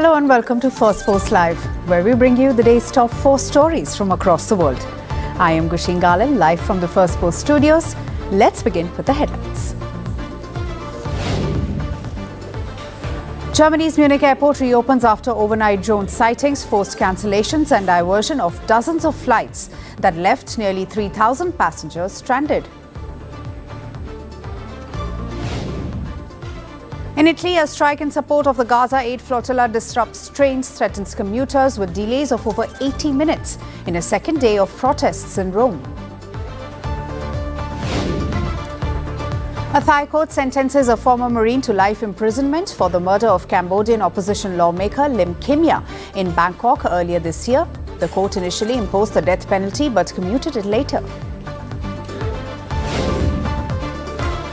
Hello and welcome to Firstpost Live, where we bring you the day's top 4 stories from across the world. I am Gushin Galan, live from the Firstpost studios. Let's begin with the headlines. Germany's Munich airport reopens after overnight drone sightings, forced cancellations and diversion of dozens of flights that left nearly 3,000 passengers stranded. In Italy, a strike in support of the Gaza aid flotilla disrupts trains, threatens commuters with delays of over 80 minutes in a second day of protests in Rome. A Thai court sentences a former Marine to life imprisonment for the murder of Cambodian opposition lawmaker Lim Kimya in Bangkok earlier this year. The court initially imposed the death penalty but commuted it later.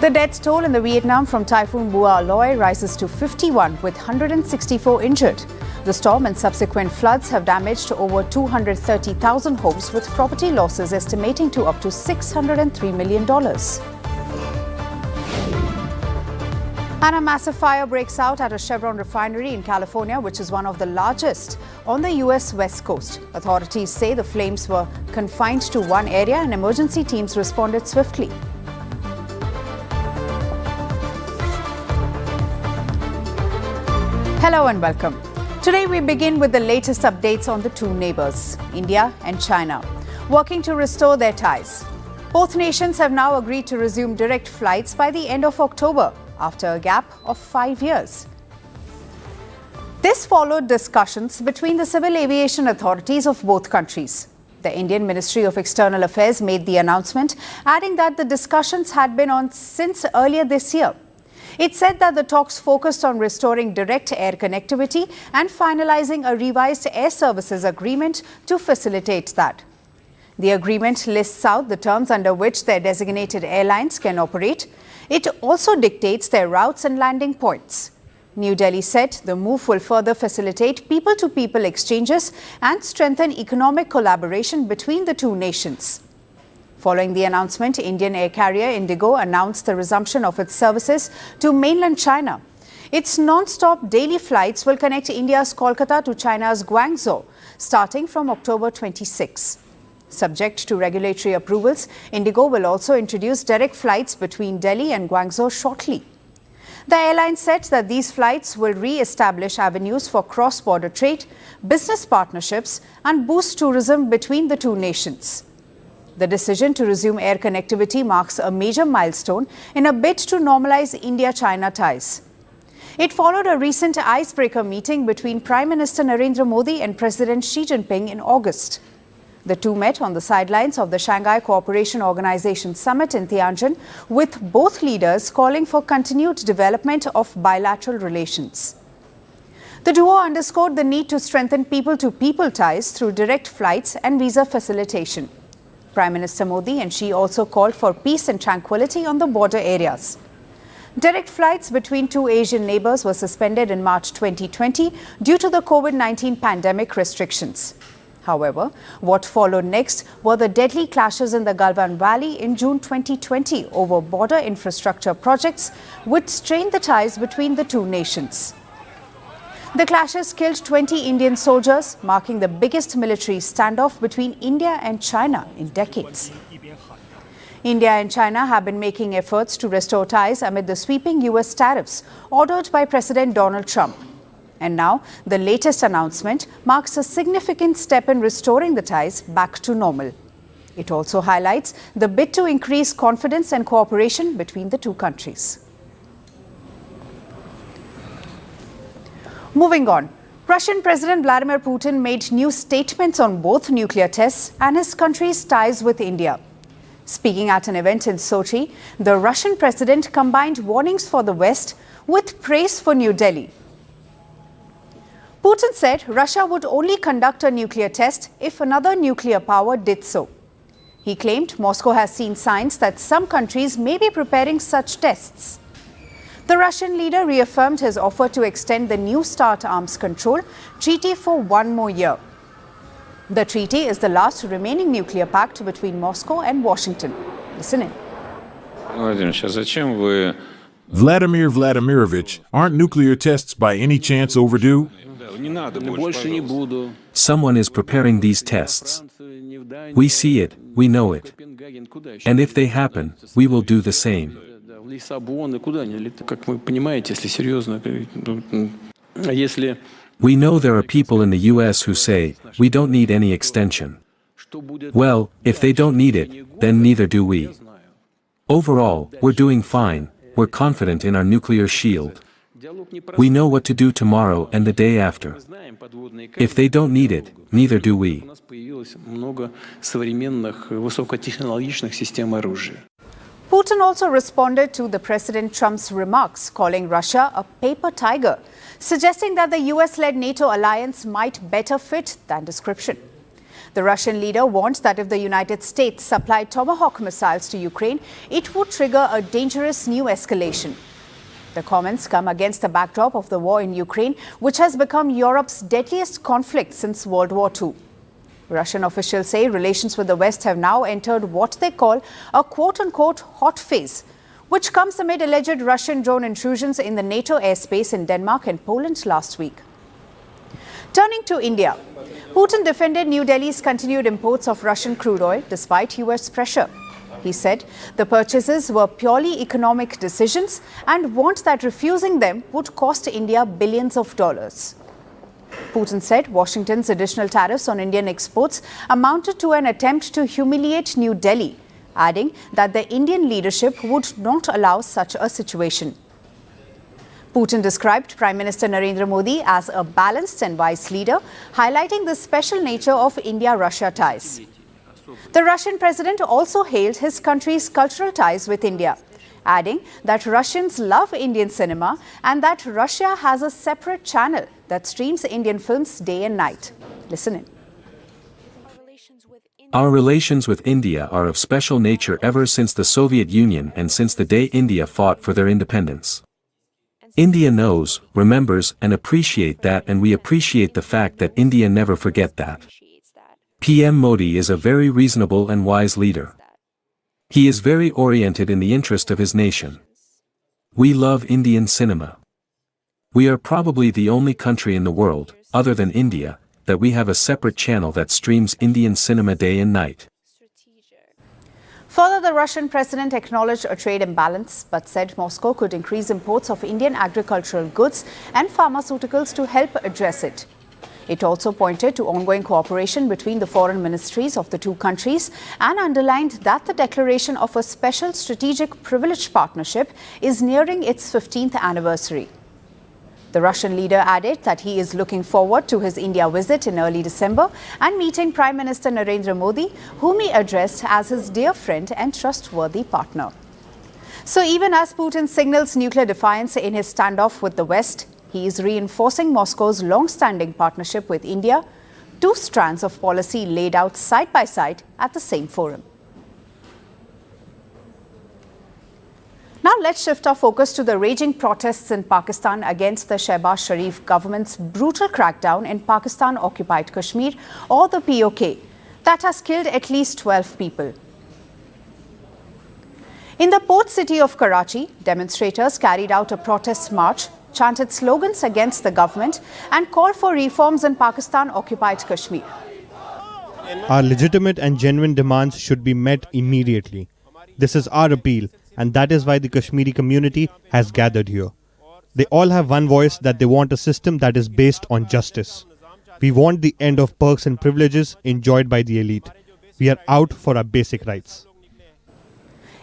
The death toll in the Vietnam from Typhoon Bua Aloy rises to 51, with 164 injured. The storm and subsequent floods have damaged over 230,000 homes, with property losses estimating to up to $603 million. And a massive fire breaks out at a Chevron refinery in California, which is one of the largest on the U.S. West Coast. Authorities say the flames were confined to one area and emergency teams responded swiftly. Hello and welcome. Today we begin with the latest updates on the two neighbours, India and China, working to restore their ties. Both nations have now agreed to resume direct flights by the end of October, after a gap of 5 years. This followed discussions between the civil aviation authorities of both countries. The Indian Ministry of External Affairs made the announcement, adding that the discussions had been on since earlier this year. It said that the talks focused on restoring direct air connectivity and finalizing a revised air services agreement to facilitate that. The agreement lists out the terms under which their designated airlines can operate. It also dictates their routes and landing points. New Delhi said the move will further facilitate people-to-people exchanges and strengthen economic collaboration between the two nations. Following the announcement, Indian air carrier Indigo announced the resumption of its services to mainland China. Its non-stop daily flights will connect India's Kolkata to China's Guangzhou, starting from October 26. Subject to regulatory approvals, Indigo will also introduce direct flights between Delhi and Guangzhou shortly. The airline said that these flights will re-establish avenues for cross-border trade, business partnerships, and boost tourism between the two nations. The decision to resume air connectivity marks a major milestone in a bid to normalize India-China ties. It followed a recent icebreaker meeting between Prime Minister Narendra Modi and President Xi Jinping in August. The two met on the sidelines of the Shanghai Cooperation Organization Summit in Tianjin, with both leaders calling for continued development of bilateral relations. The duo underscored the need to strengthen people-to-people ties through direct flights and visa facilitation. Prime Minister Modi and Xi also called for peace and tranquility on the border areas. Direct flights between two Asian neighbours were suspended in March 2020 due to the COVID-19 pandemic restrictions. However, what followed next were the deadly clashes in the Galwan Valley in June 2020 over border infrastructure projects, which strained the ties between the two nations. The clashes killed 20 Indian soldiers, marking the biggest military standoff between India and China in decades. India and China have been making efforts to restore ties amid the sweeping US tariffs ordered by President Donald Trump. And now, the latest announcement marks a significant step in restoring the ties back to normal. It also highlights the bid to increase confidence and cooperation between the two countries. Moving on, Russian President Vladimir Putin made new statements on both nuclear tests and his country's ties with India. Speaking at an event in Sochi, the Russian president combined warnings for the West with praise for New Delhi. Putin said Russia would only conduct a nuclear test if another nuclear power did so. He claimed Moscow has seen signs that some countries may be preparing such tests. The Russian leader reaffirmed his offer to extend the New START arms control treaty for one more year. The treaty is the last remaining nuclear pact between Moscow and Washington. Listen in. Vladimir Vladimirovich, aren't nuclear tests by any chance overdue? Больше не буду. Someone is preparing these tests. We see it, we know it. And if they happen, we will do the same. В Лиссабон и куда они летают. Как вы понимаете, если серьезно, если We know there are people in the US who say, we don't need any extension. Well, if they don't need it, then neither do we. Overall, we're doing fine, we're confident in our nuclear shield. We know what to do tomorrow and the day after. If they don't need it, neither do we. у нас появилось много современных высокотехнологичных систем оружия. Putin also responded to the President Trump's remarks, calling Russia a paper tiger, suggesting that the US-led NATO alliance might better fit that description. The Russian leader warned that if the United States supplied Tomahawk missiles to Ukraine, it would trigger a dangerous new escalation. The comments come against the backdrop of the war in Ukraine, which has become Europe's deadliest conflict since World War II. Russian officials say relations with the West have now entered what they call a quote-unquote hot phase, which comes amid alleged Russian drone intrusions in the NATO airspace in Denmark and Poland last week. Turning to India, Putin defended New Delhi's continued imports of Russian crude oil despite US pressure. He said the purchases were purely economic decisions and warned that refusing them would cost India billions of dollars. Putin said Washington's additional tariffs on Indian exports amounted to an attempt to humiliate New Delhi, adding that the Indian leadership would not allow such a situation. Putin described Prime Minister Narendra Modi as a balanced and wise leader, highlighting the special nature of India-Russia ties. The Russian president also hailed his country's cultural ties with India, adding that Russians love Indian cinema and that Russia has a separate channel that streams Indian films day and night. Listen in. Our relations with India are of special nature ever since the Soviet Union and since the day India fought for their independence. India knows, remembers and appreciates that, and we appreciate the fact that India never forget that. PM Modi is a very reasonable and wise leader. He is very oriented in the interest of his nation. We love Indian cinema. We are probably the only country in the world, other than India, that we have a separate channel that streams Indian cinema day and night. Further, the Russian president acknowledged a trade imbalance, but said Moscow could increase imports of Indian agricultural goods and pharmaceuticals to help address it. It also pointed to ongoing cooperation between the foreign ministries of the two countries and underlined that the declaration of a special strategic privileged partnership is nearing its 15th anniversary. The Russian leader added that he is looking forward to his India visit in early December and meeting Prime Minister Narendra Modi, whom he addressed as his dear friend and trustworthy partner. So even as Putin signals nuclear defiance in his standoff with the West, he is reinforcing Moscow's long-standing partnership with India, two strands of policy laid out side by side at the same forum. Now let's shift our focus to the raging protests in Pakistan against the Shehbaz Sharif government's brutal crackdown in Pakistan-occupied Kashmir, or the PoK, that has killed at least 12 people. In the port city of Karachi, demonstrators carried out a protest march, chanted slogans against the government and called for reforms in Pakistan-occupied Kashmir. Our legitimate and genuine demands should be met immediately. This is our appeal, and that is why the Kashmiri community has gathered here. They all have one voice, that they want a system that is based on justice. We want the end of perks and privileges enjoyed by the elite. We are out for our basic rights.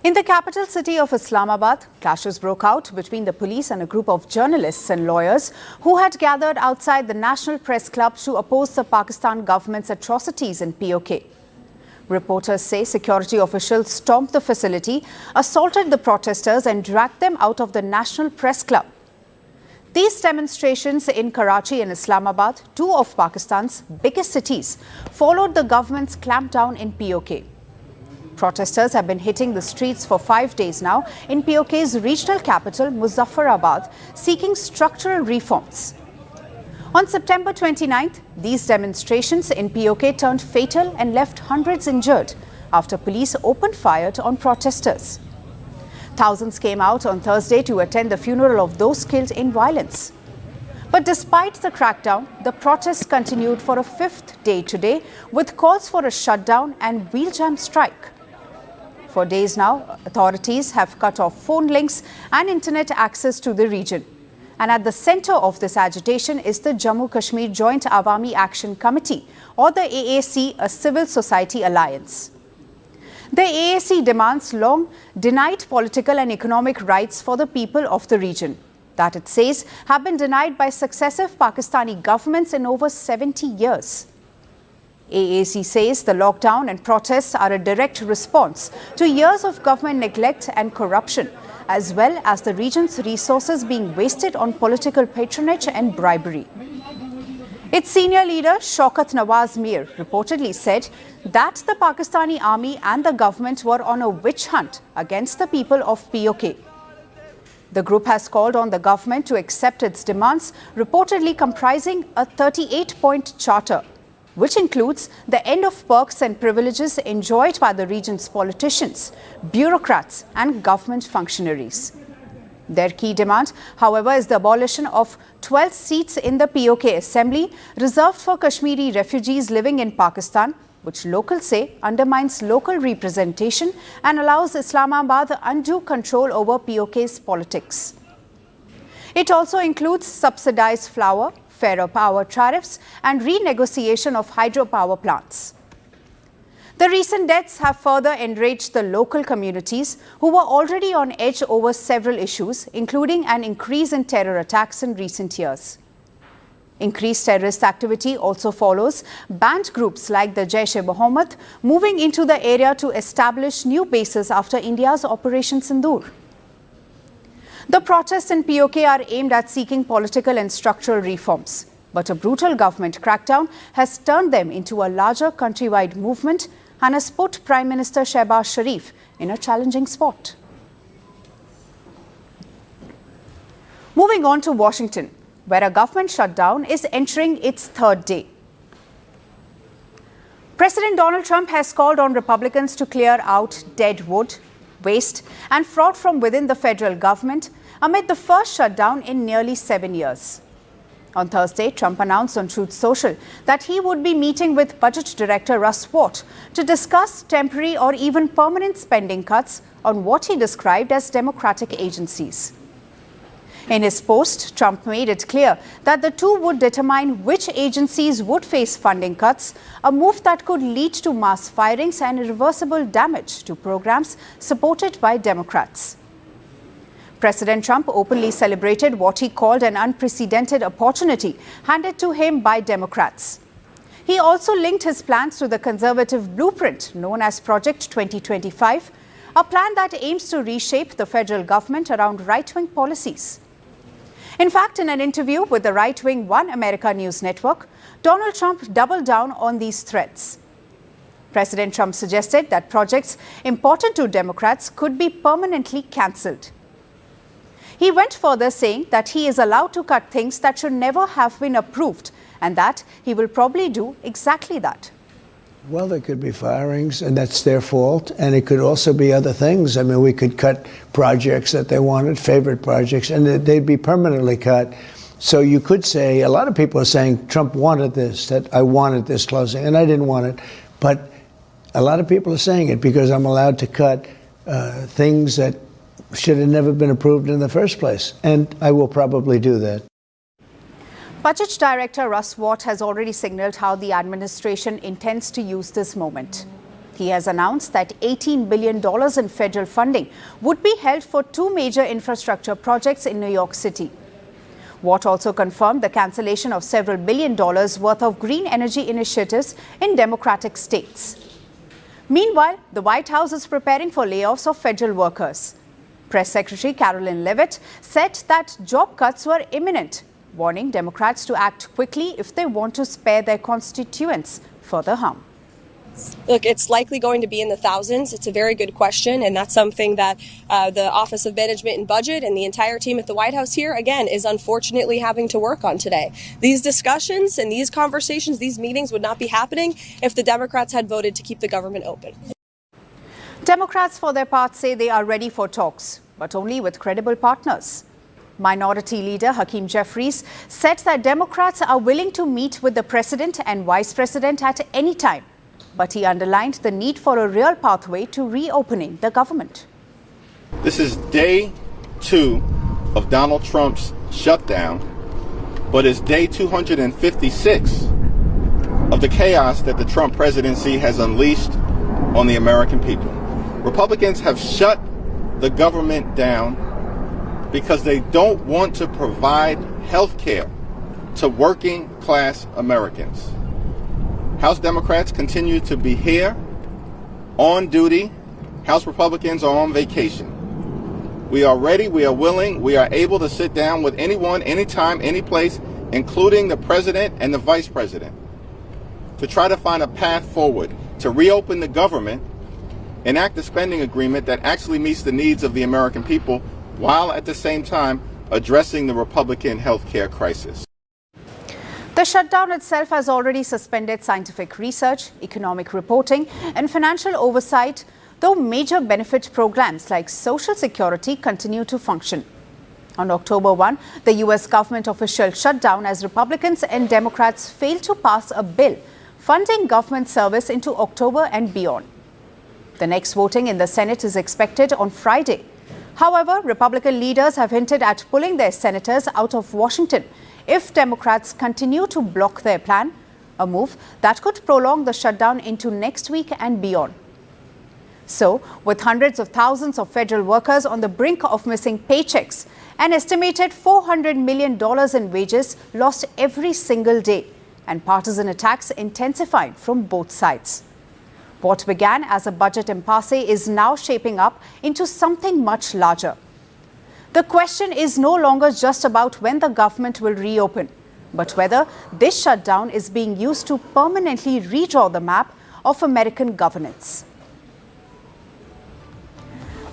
In the capital city of Islamabad, clashes broke out between the police and a group of journalists and lawyers who had gathered outside the National Press Club to oppose the Pakistan government's atrocities in PoK. Reporters say security officials stormed the facility, assaulted the protesters and dragged them out of the National Press Club. These demonstrations in Karachi and Islamabad, two of Pakistan's biggest cities, followed the government's clampdown in PoK. Protesters have been hitting the streets for 5 days now in PoK's regional capital, Muzaffarabad, seeking structural reforms. On September 29th, these demonstrations in PoK turned fatal and left hundreds injured after police opened fire on protesters. Thousands came out on Thursday to attend the funeral of those killed in violence. But despite the crackdown, the protests continued for a fifth day today, with calls for a shutdown and wheel jam strike. For days now, authorities have cut off phone links and internet access to the region. And at the centre of this agitation is the Jammu Kashmir Joint Awami Action Committee, or the AAC, a civil society alliance. The AAC demands long denied political and economic rights for the people of the region that it says have been denied by successive Pakistani governments in over 70 years. AAC says the lockdown and protests are a direct response to years of government neglect and corruption, as well as the region's resources being wasted on political patronage and bribery. Its senior leader, Shaukat Nawaz Mir, reportedly said that the Pakistani army and the government were on a witch hunt against the people of PoK. The group has called on the government to accept its demands, reportedly comprising a 38-point charter, which includes the end of perks and privileges enjoyed by the region's politicians, bureaucrats and government functionaries. Their key demand, however, is the abolition of 12 seats in the PoK Assembly reserved for Kashmiri refugees living in Pakistan, which locals say undermines local representation and allows Islamabad undue control over PoK's politics. It also includes subsidized flour, fairer power tariffs and renegotiation of hydropower plants. The recent deaths have further enraged the local communities who were already on edge over several issues, including an increase in terror attacks in recent years. Increased terrorist activity also follows banned groups like the Jaish-e-Mohammed moving into the area to establish new bases after India's Operation Sindoor. The protests in PoK are aimed at seeking political and structural reforms, but a brutal government crackdown has turned them into a larger countrywide movement and has put Prime Minister Shehbaz Sharif in a challenging spot. Moving on to Washington, where a government shutdown is entering its third day. President Donald Trump has called on Republicans to clear out dead wood, waste and fraud from within the federal government amid the first shutdown in nearly 7 years. On Thursday, Trump announced on Truth Social that he would be meeting with Budget Director Russ Watt to discuss temporary or even permanent spending cuts on what he described as Democratic agencies. In his post, Trump made it clear that the two would determine which agencies would face funding cuts, a move that could lead to mass firings and irreversible damage to programs supported by Democrats. President Trump openly celebrated what he called an unprecedented opportunity handed to him by Democrats. He also linked his plans to the conservative blueprint known as Project 2025, a plan that aims to reshape the federal government around right-wing policies. In fact, in an interview with the right-wing One America News Network, Donald Trump doubled down on these threats. President Trump suggested that projects important to Democrats could be permanently cancelled. He went further, saying that he is allowed to cut things that should never have been approved and that he will probably do exactly that. Well, there could be firings, and that's their fault. And it could also be other things. I mean, we could cut projects that they wanted, favorite projects, and they'd be permanently cut. So you could say, a lot of people are saying Trump wanted this, that I wanted this closing, and I didn't want it. But a lot of people are saying it because I'm allowed to cut things that should have never been approved in the first place. And I will probably do that. Budget Director Russ Watt has already signaled how the administration intends to use this moment. He has announced that $18 billion in federal funding would be held for two major infrastructure projects in New York City. Watt also confirmed the cancellation of several $1 billion worth of green energy initiatives in Democratic states. Meanwhile, the White House is preparing for layoffs of federal workers. Press Secretary Carolyn Leavitt said that job cuts were imminent, warning Democrats to act quickly if they want to spare their constituents further harm. Look, it's likely going to be in the thousands. It's a very good question, and that's something that the Office of Management and Budget and the entire team at the White House here, again, is unfortunately having to work on today. These discussions and these conversations, these meetings would not be happening if the Democrats had voted to keep the government open. Democrats, for their part, say they are ready for talks, but only with credible partners. Minority Leader Hakeem Jeffries said that Democrats are willing to meet with the President and Vice President at any time. But he underlined the need for a real pathway to reopening the government. This is day 2 of Donald Trump's shutdown, but it's day 256 of the chaos that the Trump presidency has unleashed on the American people. Republicans have shut the government down because they don't want to provide health care to working class Americans. House Democrats continue to be here on duty. House Republicans are on vacation. We are ready, we are willing, we are able to sit down with anyone, anytime, any place, including the president and the vice president, to try to find a path forward to reopen the government, enact a spending agreement that actually meets the needs of the American people while at the same time addressing the Republican health care crisis. The shutdown itself has already suspended scientific research, economic reporting and financial oversight, though major benefit programs like Social Security continue to function. On October 1, the US government official shut down as Republicans and Democrats failed to pass a bill funding government service into October and beyond. The next voting in the Senate is expected on Friday. However, Republican leaders have hinted at pulling their senators out of Washington if Democrats continue to block their plan, a move that could prolong the shutdown into next week and beyond. So, with hundreds of thousands of federal workers on the brink of missing paychecks, an estimated $400 million in wages lost every single day, and partisan attacks intensified from both sides. What began as a budget impasse is now shaping up into something much larger. The question is no longer just about when the government will reopen, but whether this shutdown is being used to permanently redraw the map of American governance.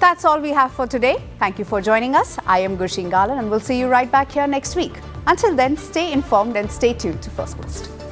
That's all we have for today. Thank you for joining us. I am Gursheen Galan and we'll see you right back here next week. Until then, stay informed and stay tuned to Firstpost.